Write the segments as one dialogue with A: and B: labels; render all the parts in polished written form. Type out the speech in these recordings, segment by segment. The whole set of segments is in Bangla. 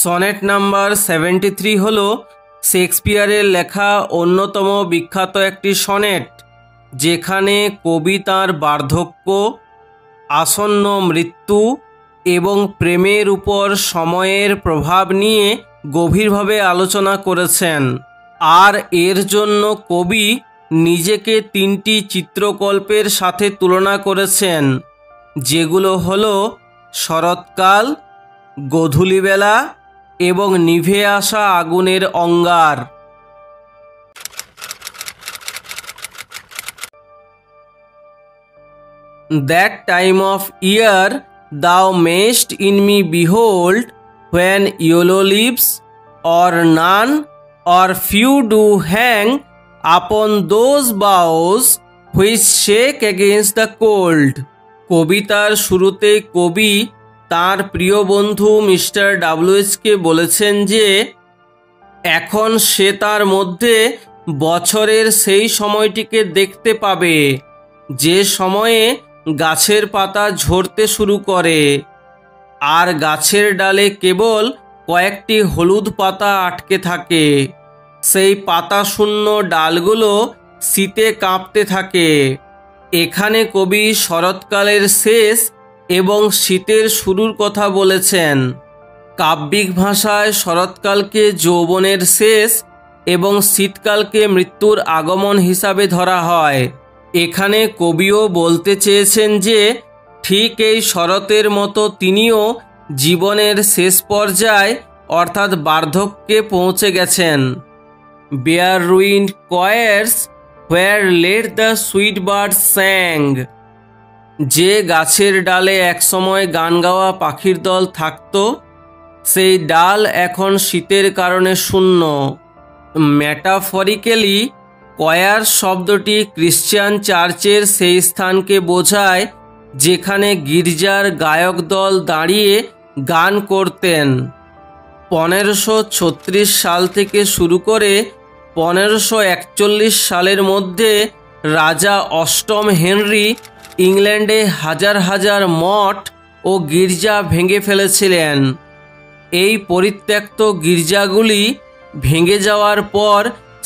A: সনেট নাম্বার 73 হল শেক্সপিয়ারের লেখা অন্যতম বিখ্যাত একটি সনেট, যেখানে কবি তাঁর বার্ধক্য, আসন্ন মৃত্যু এবং প্রেমের উপর সময়ের প্রভাব নিয়ে গভীরভাবে আলোচনা করেছেন। আর এর জন্য কবি নিজেকে 3টি চিত্রকল্পের সাথে তুলনা করেছেন, যেগুলো হলো শরৎকাল, গোধূলিবেলা এবং নিভে আসা আগুনের অঙ্গার। That time of year thou mayst in me behold, when yellow leaves, or none, or few do hang upon those boughs which shake against the cold। কবিতার শুরুতে কবি তার প্রিয় বন্ধু মিস্টার ডাব্লিউএইচকে বলেছেন যে এখন সে তার মধ্যে বছরের সেই সময়টিকে দেখতে পাবে যে সময়ে গাছের পাতা ঝরতে শুরু করে আর গাছের ডালে কেবল কয়েকটি হলুদ পাতা আটকে থাকে। সেই পাতা শূন্য ডালগুলো শীতে কাঁপতে থাকে। এখানে কবি শরৎকালের শেষ এবং শীতের শুরুর কথা বলেছেন। কাব্যিক ভাষায় শরৎকালকে যৌবনের শেষ এবং শীতকালকে মৃত্যুর আগমন হিসাবে ধরা হয়। এখানে কবিও বলতে চেয়েছেন যে ঠিক এই শরতের মতো তিনিও জীবনের শেষ পর্যায়ে অর্থাৎ বার্ধক্যে পৌঁছে গেছেন। Bare ruined choirs where late the sweet bird sang. যে গাছের ডালে একসময় গান গাওয়া পাখির দল থাকত, সেই ডাল এখন শীতের কারণে শূন্য। ম্যাটাফরিক্যালি কোয়ার শব্দটি খ্রিশ্চান চার্চের সেই স্থানকে বোঝায় যেখানে গির্জার গায়ক দল দাঁড়িয়ে গান করতেন। 1536 সাল থেকে শুরু করে 1541 সালের মধ্যে রাজা অষ্টম হেনরি ইংল্যান্ডে হাজার হাজার মঠ ও গির্জা ভেঙে ফেলেছিলেন। এই পরিত্যক্ত গির্জাগুলি ভেঙে যাওয়ার পর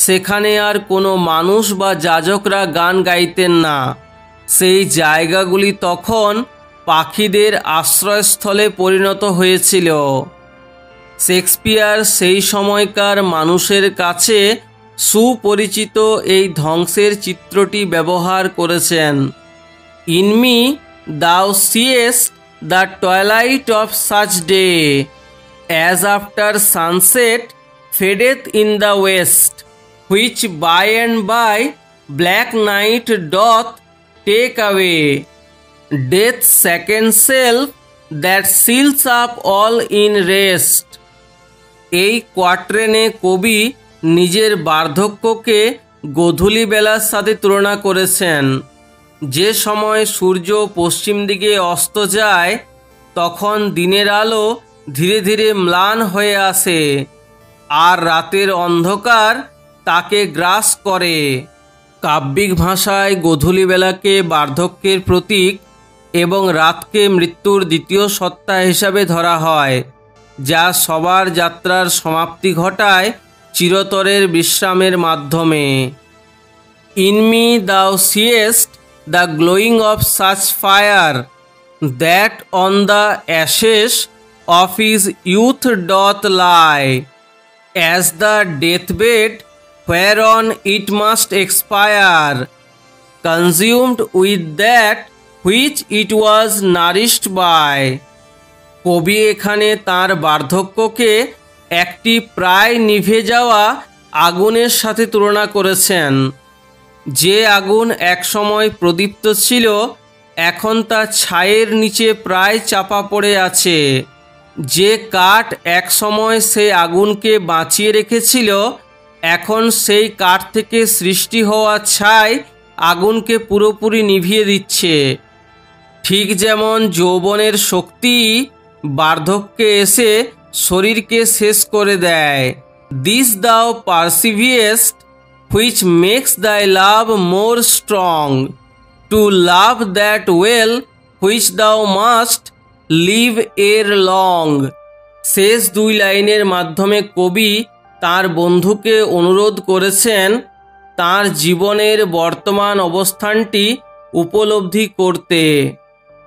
A: সেখানে আর কোনো মানুষ বা যাজকরা গান গাইতেন না। সেই জায়গাগুলি তখন পাখিদের আশ্রয়স্থলে পরিণত হয়েছিল। শেক্সপিয়ার সেই সময়কার মানুষের কাছে সুপরিচিত এই ধ্বংসের চিত্রটি ব্যবহার করেছেন। In me thou seest the twilight of such day, as after sunset fadeth in the west, which by and by black night doth take away, death second self that seals up all in rest. এই কোয়াট্রেনে কবি নিজের বার্ধক্যকে গোধূলি বেলার সাথে তুলনা করেছেন। যে সময় সূর্য পশ্চিম দিকে অস্ত যায় তখন দিনের আলো ধীরে ধীরে ম্লান হয়ে আসে আর রাতের অন্ধকার তাকে গ্রাস করে। কাব্যিক ভাষায় গোধূলি বেলাকে বার্ধক্যের প্রতীক এবং রাতকে মৃত্যুর দ্বিতীয় সত্তা হিসাবে ধরা হয়, যা সবার যাত্রার সমাপ্তি ঘটায় চিরতরের বিশ্রামের মাধ্যমে। In me thou seest the glowing of such fire, that on the ashes of his youth doth lie, as the deathbed whereon it must expire, consumed with that which it was nourished by। কবি এখানে তাঁর বার্ধক্যকে একটি প্রায় নিভে যাওয়া আগুনের সাথে তুলনা করেছেন। যে আগুন একসময় প্রদীপ্ত ছিল এখন তা ছায়ের নিচে প্রায় চাপা পড়ে আছে। যে কাঠ একসময় সেই আগুনকে বাঁচিয়ে রেখেছিল এখন সেই কাঠ থেকে সৃষ্টি হওয়া ছাই আগুনকে পুরোপুরি নিভিয়ে দিচ্ছে। ঠিক যেমন যৌবনের শক্তি বার্ধক্যে এসে শরীরকে শেষ করে দেয়। দিস দাও পারসিভিয়েস্ট which makes thy love more strong, to love that well which thou must leave ere long. শেষ 2 লাইনের মাধ্যমে কবি তার বন্ধুকে অনুরোধ করেছেন তার জীবনের বর্তমান অবস্থানটি উপলব্ধি করতে।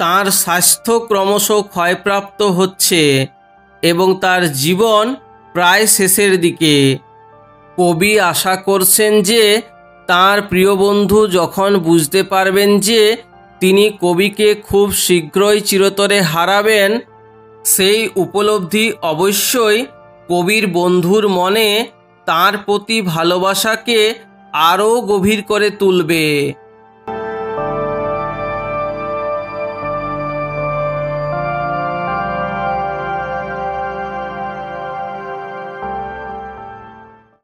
A: তার স্বাস্থ্য ক্রমশ ক্ষয়প্রাপ্ত হচ্ছে এবং তার জীবন প্রায় শেষের দিকে। কবি আশা করছেন যে তার প্রিয় বন্ধু যখন বুঝতে পারবেন যে তিনি কবিকে খুব শীঘ্রই চিরতরে হারাবেন, সেই উপলব্ধি অবশ্যই কবির বন্ধুর মনে তার প্রতি ভালোবাসাকে আরও গভীর করে তুলবে।